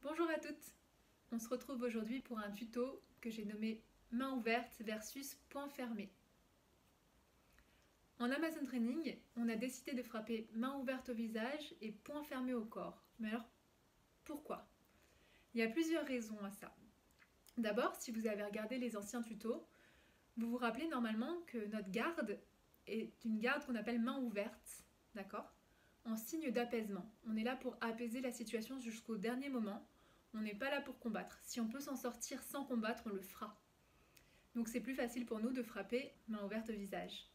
Bonjour à toutes. On se retrouve aujourd'hui pour un tuto que j'ai nommé main ouverte versus poing fermé. En Amazon Training, on a décidé de frapper main ouverte au visage et poing fermé au corps. Mais alors, pourquoi? Il y a plusieurs raisons à ça. D'abord, si vous avez regardé les anciens tutos, vous vous rappelez normalement que notre garde est une garde qu'on appelle main ouverte, d'accord? En signe d'apaisement. On est là pour apaiser la situation jusqu'au dernier moment. On n'est pas là pour combattre. Si on peut s'en sortir sans combattre, on le fera. Donc c'est plus facile pour nous de frapper main ouverte au visage.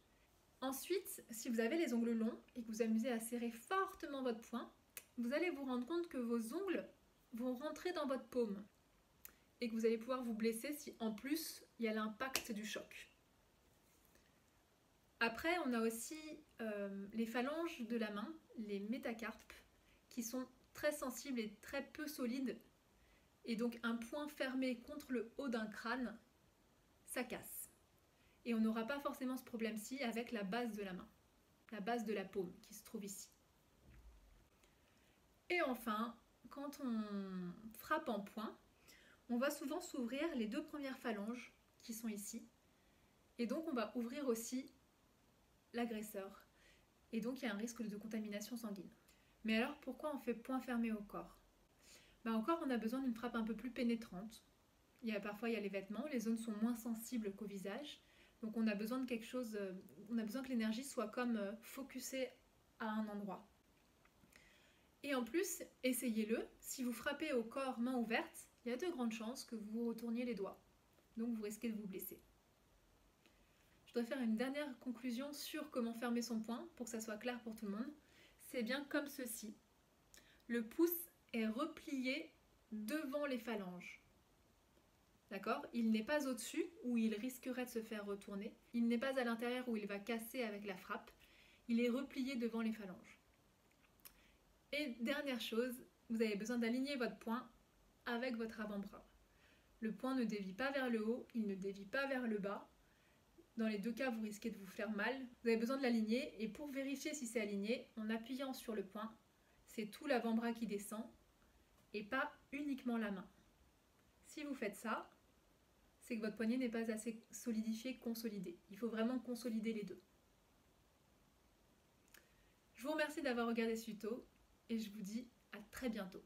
Ensuite, si vous avez les ongles longs et que vous amusez à serrer fortement votre poing, vous allez vous rendre compte que vos ongles vont rentrer dans votre paume et que vous allez pouvoir vous blesser si en plus il y a l'impact du choc. Après, on a aussi les phalanges de la main, les métacarpes, qui sont très sensibles et très peu solides. Et donc un poing fermé contre le haut d'un crâne, ça casse. Et on n'aura pas forcément ce problème-ci avec la base de la main, la base de la paume qui se trouve ici. Et enfin, quand on frappe en poing, on va souvent s'ouvrir les deux premières phalanges qui sont ici. Et donc on va ouvrir aussi l'agresseur. Et donc il y a un risque de contamination sanguine. Mais alors pourquoi on fait poing fermé au corps? Au corps, on a besoin d'une frappe un peu plus pénétrante. Parfois il y a les vêtements, les zones sont moins sensibles qu'au visage. Donc on a besoin de quelque chose, on a besoin que l'énergie soit comme focusée à un endroit. Et en plus, essayez-le, si vous frappez au corps main ouverte, il y a de grandes chances que vous retourniez les doigts. Donc vous risquez de vous blesser. Je dois faire une dernière conclusion sur comment fermer son poing pour que ça soit clair pour tout le monde. C'est bien comme ceci. Le pouce est replié devant les phalanges. D'accord? Il n'est pas au-dessus où il risquerait de se faire retourner. Il n'est pas à l'intérieur où il va casser avec la frappe. Il est replié devant les phalanges. Et dernière chose, vous avez besoin d'aligner votre poing avec votre avant-bras. Le poing ne dévie pas vers le haut, il ne dévie pas vers le bas. Dans les deux cas, vous risquez de vous faire mal. Vous avez besoin de l'aligner et pour vérifier si c'est aligné, en appuyant sur le poing, c'est tout l'avant-bras qui descend et pas uniquement la main. Si vous faites ça, c'est que votre poignet n'est pas assez solidifié, consolidé. Il faut vraiment consolider les deux. Je vous remercie d'avoir regardé ce tuto et je vous dis à très bientôt.